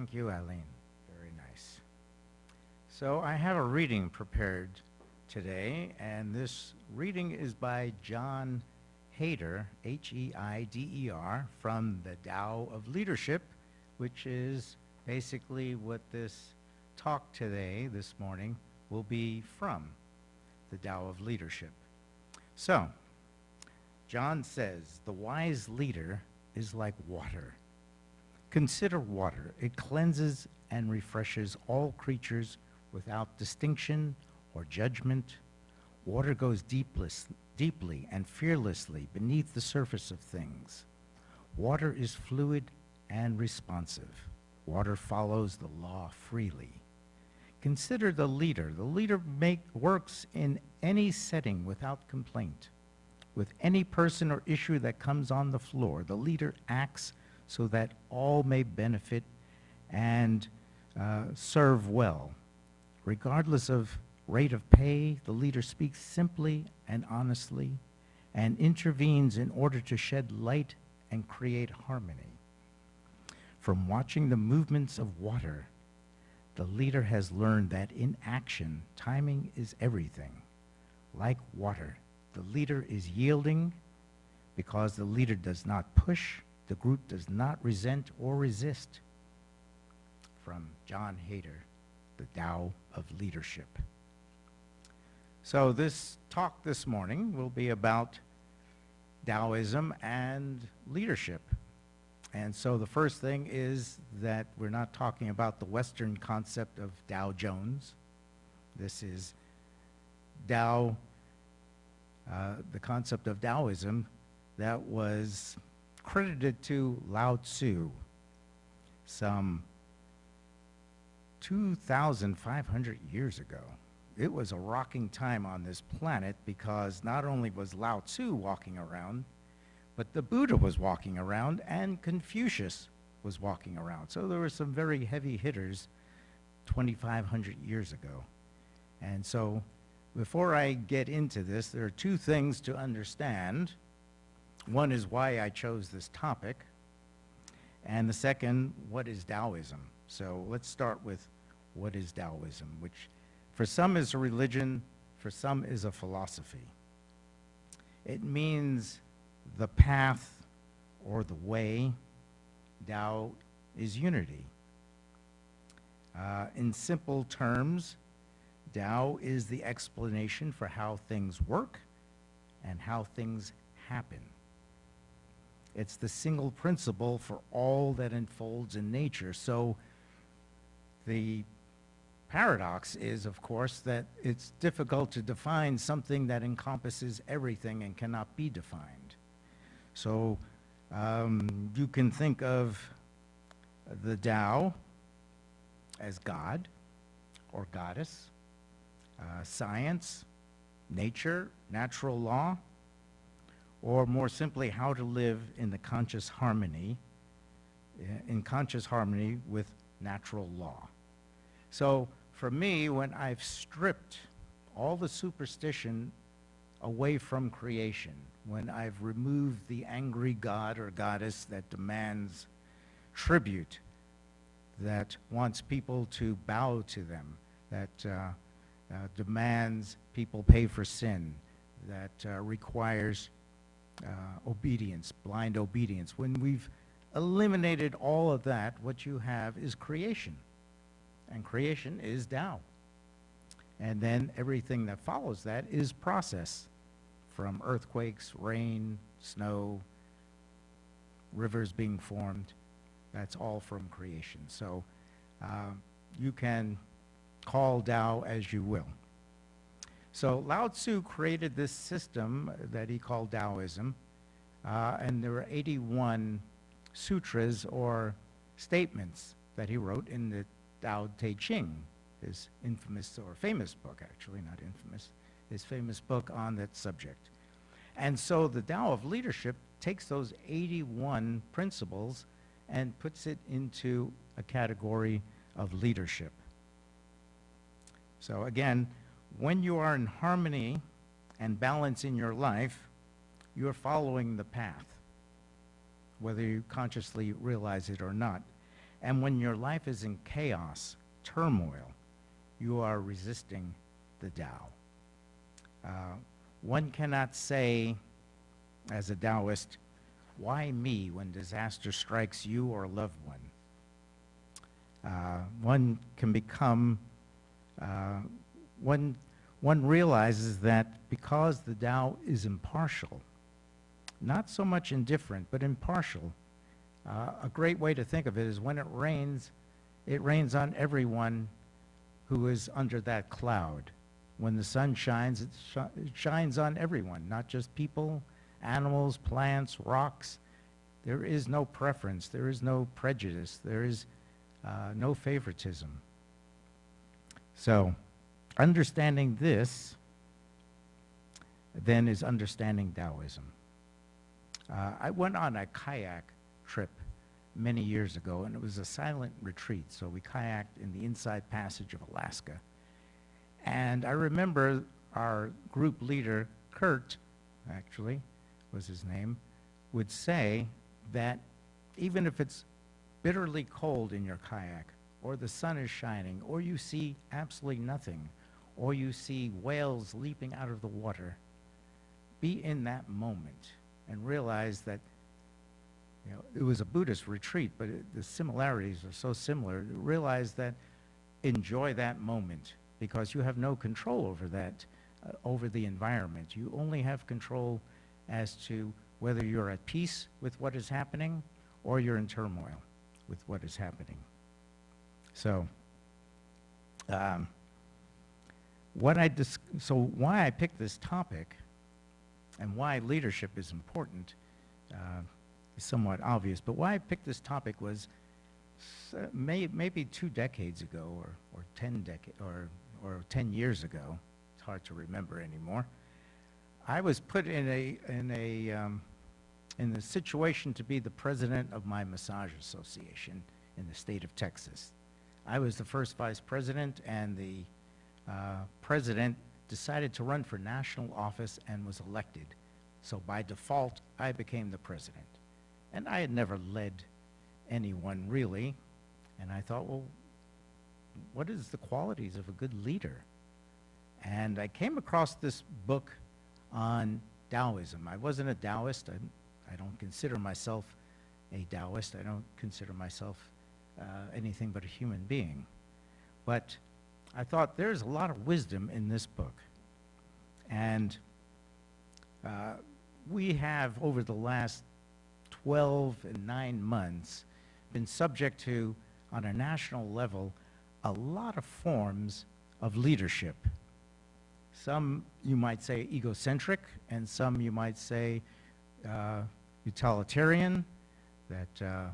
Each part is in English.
Thank you, Eileen. Very nice. So I have a reading prepared today, and this reading is by John Heider, Heider, from the Tao of Leadership, which is basically what this talk today, this morning, will be from, the Tao of Leadership. So, John says, the wise leader is like water. Consider water. It cleanses and refreshes all creatures without distinction or judgment. Water goes deeply and fearlessly beneath the surface of things. Water is fluid and responsive. Water follows the law freely. Consider the leader. The leader works in any setting without complaint. With any person or issue that comes on the floor, the leader acts so that all may benefit and serve well. Regardless of rate of pay, the leader speaks simply and honestly and intervenes in order to shed light and create harmony. From watching the movements of water, the leader has learned that in action, timing is everything. Like water, the leader is yielding because the leader does not push, the group does not resent or resist. From John Heider, the Tao of Leadership. So this talk this morning will be about Taoism and leadership. And so the first thing is that we're not talking about the Western concept of Dow Jones. This is Tao, the concept of Taoism that was credited to Lao Tzu some 2,500 years ago. It was a rocking time on this planet because not only was Lao Tzu walking around, but the Buddha was walking around and Confucius was walking around. So there were some very heavy hitters 2,500 years ago. And so before I get into this, there are two things to understand. One is why I chose this topic, and the second, what is Taoism? So let's start with what is Taoism, which for some is a religion, for some is a philosophy. It means the path or the way. Tao is unity. In simple terms, Tao is the explanation for how things work and how things happen. It's the single principle for all that unfolds in nature. So the paradox is, of course, that it's difficult to define something that encompasses everything and cannot be defined. So you can think of the Tao as God or goddess, science, nature, natural law, or more simply, how to live in the conscious harmony, with natural law. So for me, when I've stripped all the superstition away from creation, when I've removed the angry god or goddess that demands tribute, that wants people to bow to them, that demands people pay for sin, that requires obedience, blind obedience. When we've eliminated all of that, what you have is creation. And creation is Tao. And then everything that follows that is process, from earthquakes, rain, snow, rivers being formed. That's all from creation. So you can call Tao as you will. So Lao Tzu created this system that he called Taoism, and there were 81 sutras or statements that he wrote in the Tao Te Ching, his infamous or famous book, actually, not infamous, his famous book on that subject. And so the Tao of Leadership takes those 81 principles and puts it into a category of leadership. So again, when you are in harmony and balance in your life, you're following the path, whether you consciously realize it or not. And when your life is in chaos, turmoil, you are resisting the Tao. One cannot say, as a Taoist, why me when disaster strikes you or a loved one? One can become, one realizes that because the Tao is impartial, not so much indifferent, but impartial, a great way to think of it is when it rains on everyone who is under that cloud. When the sun shines, it shines on everyone, not just people, animals, plants, rocks. There is no preference, there is no prejudice, there is no favoritism. So, understanding this then is understanding Taoism. I went on a kayak trip many years ago, and it was a silent retreat, so we kayaked in the Inside Passage of Alaska. And I remember our group leader, Kurt, actually, was his name, would say that even if it's bitterly cold in your kayak, or the sun is shining, or you see absolutely nothing, or you see whales leaping out of the water, be in that moment and realize that, you know, it was a Buddhist retreat, but the similarities are so similar. Realize that, enjoy that moment, because you have no control over that, over the environment. You only have control as to whether you're at peace with what is happening or you're in turmoil with what is happening. So, why I picked this topic and why leadership is important is somewhat obvious. But why I picked this topic was maybe 2 decades ago, or 10 years ago. It's hard to remember anymore. I was put in the situation to be the president of my massage association in the state of Texas. I was the first vice president, and the president decided to run for national office and was elected. So by default, I became the president. And I had never led anyone really. And I thought, well, what is the qualities of a good leader? And I came across this book on Taoism. I wasn't a Taoist. I don't consider myself a Taoist. I don't consider myself anything but a human being. But I thought there's a lot of wisdom in this book. And we have, over the last 12 and 9 months, been subject to, on a national level, a lot of forms of leadership. Some you might say egocentric, and some you might say utilitarian, that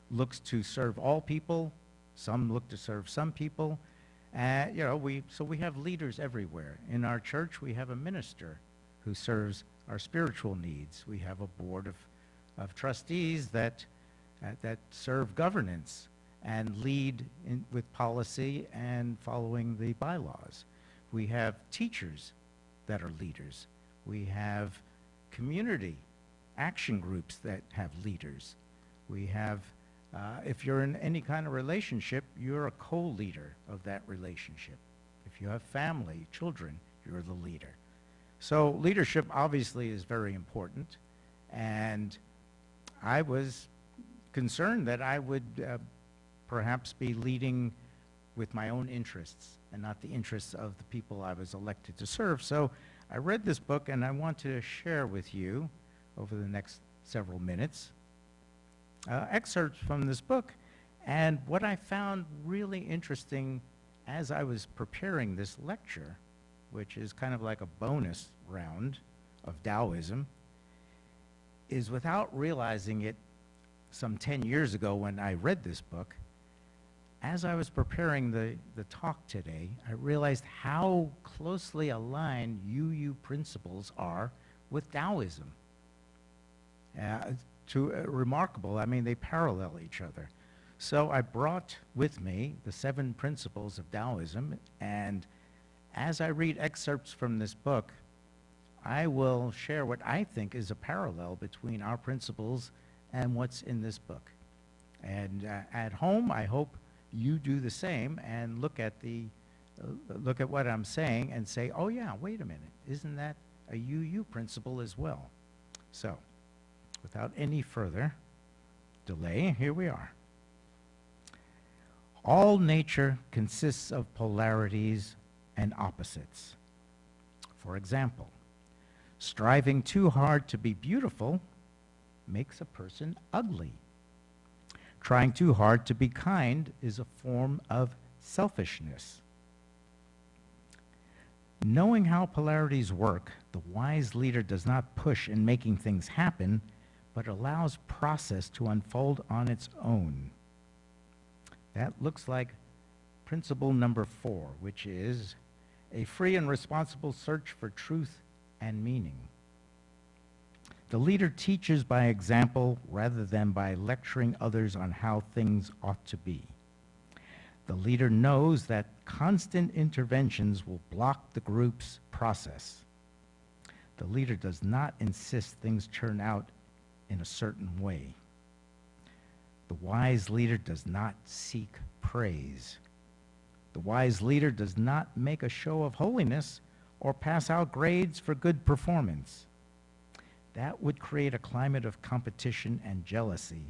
looks to serve all people. Some look to serve some people. So we have leaders everywhere. In our church, we have a minister who serves our spiritual needs. We have a board of trustees that serve governance and lead with policy and following the bylaws. We have teachers that are leaders. We have community action groups that have leaders. We have, if you're in any kind of relationship, you're a co-leader of that relationship. If you have family, children, you're the leader. So leadership obviously is very important, and I was concerned that I would perhaps be leading with my own interests and not the interests of the people I was elected to serve. So I read this book, and I want to share with you over the next several minutes excerpts from this book. And what I found really interesting as I was preparing this lecture, which is kind of like a bonus round of Taoism, is, without realizing it some 10 years ago when I read this book, as I was preparing the talk today, I realized how closely aligned UU principles are with Taoism. Remarkable. I mean, they parallel each other. So I brought with me the 7 principles of Taoism, and as I read excerpts from this book, I will share what I think is a parallel between our principles and what's in this book. And at home, I hope you do the same and look at what I'm saying and say, oh yeah, wait a minute, isn't that a UU principle as well? So, without any further delay, here we are. All nature consists of polarities and opposites. For example, striving too hard to be beautiful makes a person ugly. Trying too hard to be kind is a form of selfishness. Knowing how polarities work, the wise leader does not push in making things happen, but allows process to unfold on its own. That looks like principle number 4, which is a free and responsible search for truth and meaning. The leader teaches by example rather than by lecturing others on how things ought to be. The leader knows that constant interventions will block the group's process. The leader does not insist things turn out in a certain way. The wise leader does not seek praise. The wise leader does not make a show of holiness or pass out grades for good performance. That would create a climate of competition and jealousy,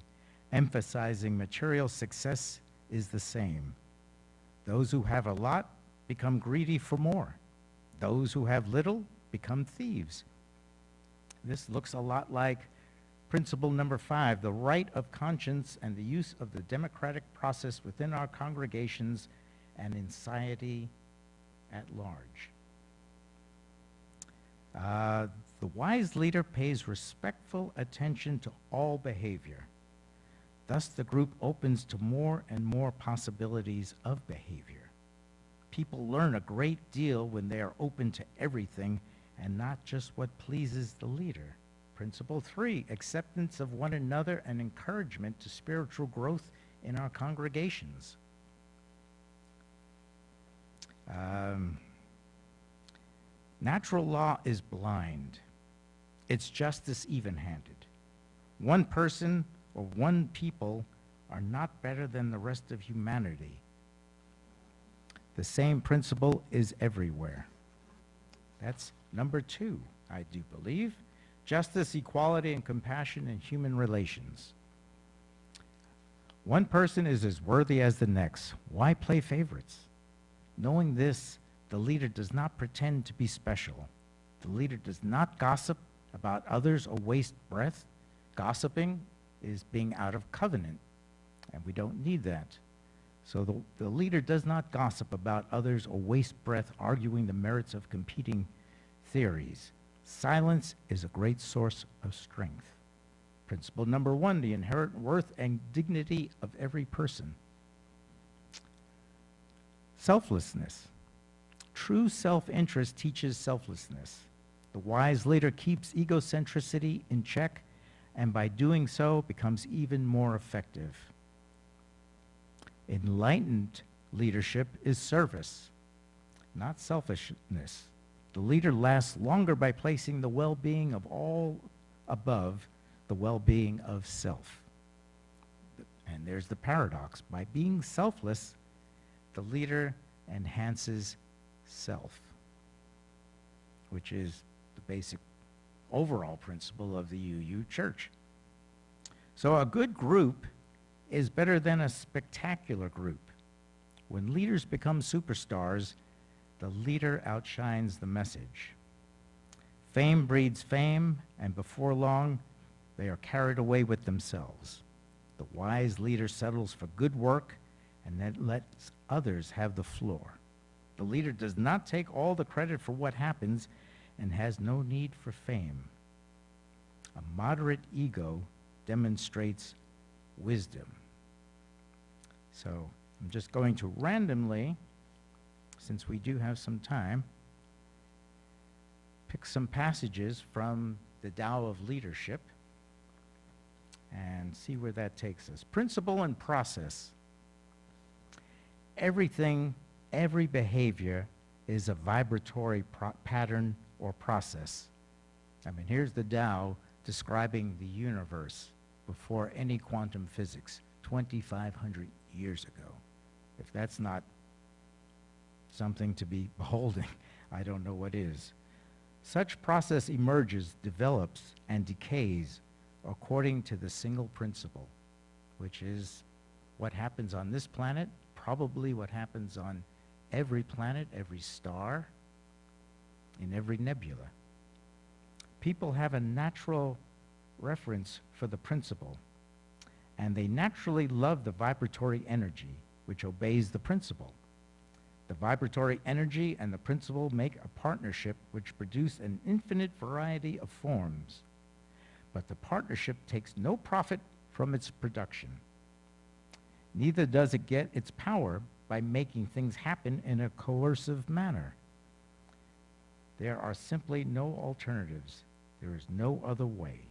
emphasizing material success is the same. Those who have a lot become greedy for more. Those who have little become thieves. This looks a lot like principle number 5, the right of conscience and the use of the democratic process within our congregations and in society at large. The wise leader pays respectful attention to all behavior. Thus, the group opens to more and more possibilities of behavior. People learn a great deal when they are open to everything and not just what pleases the leader. Principle 3, acceptance of one another and encouragement to spiritual growth in our congregations. Natural law is blind. Its justice even-handed. One person or one people are not better than the rest of humanity. The same principle is everywhere. That's number 2, I do believe. Justice, equality, and compassion in human relations. One person is as worthy as the next. Why play favorites? Knowing this, the leader does not pretend to be special. The leader does not gossip about others or waste breath. Gossiping is being out of covenant, and we don't need that. So the leader does not gossip about others or waste breath arguing the merits of competing theories. Silence is a great source of strength. Principle number 1, the inherent worth and dignity of every person. Selflessness. True self-interest teaches selflessness. The wise leader keeps egocentricity in check, and by doing so becomes even more effective. Enlightened leadership is service, not selfishness. The leader lasts longer by placing the well-being of all above the well-being of self. And there's the paradox. By being selfless, the leader enhances self, which is the basic overall principle of the UU Church. So a good group is better than a spectacular group. When leaders become superstars, the leader outshines the message. Fame breeds fame, and before long, they are carried away with themselves. The wise leader settles for good work and then lets others have the floor. The leader does not take all the credit for what happens and has no need for fame. A moderate ego demonstrates wisdom. So I'm just going to randomly, since we do have some time, pick some passages from the Tao of Leadership and see where that takes us. Principle and process. Everything, every behavior is a vibratory pattern or process. I mean, here's the Tao describing the universe before any quantum physics. 2,500 years ago. If that's not something to be beholding, I don't know what is. Such process emerges, develops, and decays according to the single principle, which is what happens on this planet, probably what happens on every planet, every star, in every nebula. People have a natural reference for the principle, and they naturally love the vibratory energy, which obeys the principle. The vibratory energy and the principle make a partnership which produce an infinite variety of forms, but the partnership takes no profit from its production. Neither does it get its power by making things happen in a coercive manner. There are simply no alternatives. There is no other way.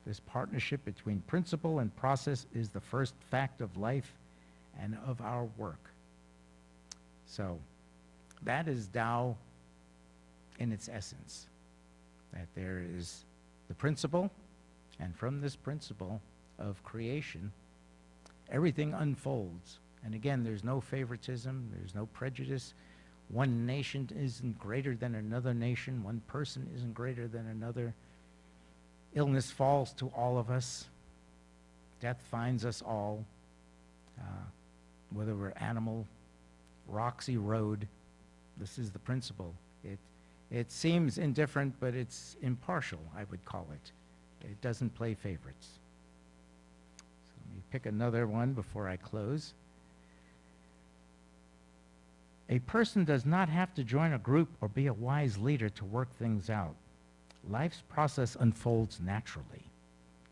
This partnership between principle and process is the first fact of life and of our work. So that is Tao in its essence, that there is the principle, and from this principle of creation, everything unfolds. And again, there's no favoritism, there's no prejudice. One nation isn't greater than another nation. One person isn't greater than another. Illness falls to all of us. Death finds us all. Whether we're animal, rocks erode. This is the principle. It seems indifferent, but it's impartial, I would call it. It doesn't play favorites. So let me pick another one before I close. A person does not have to join a group or be a wise leader to work things out. Life's process unfolds naturally.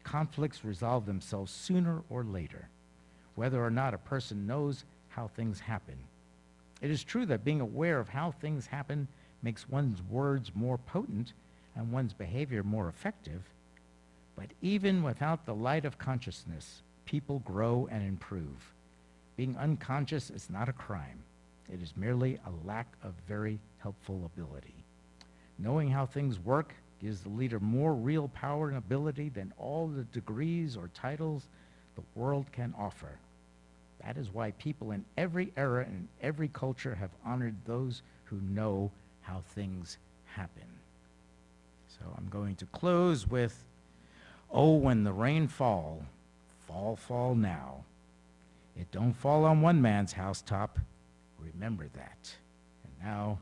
Conflicts resolve themselves sooner or later, whether or not a person knows how things happen. It is true that being aware of how things happen makes one's words more potent and one's behavior more effective, but even without the light of consciousness, people grow and improve. Being unconscious is not a crime. It is merely a lack of very helpful ability. Knowing how things work gives the leader more real power and ability than all the degrees or titles the world can offer. That is why people in every era and every culture have honored those who know how things happen. So I'm going to close with, "Oh, when the rain fall, fall, fall now. It don't fall on one man's housetop. Remember that." And now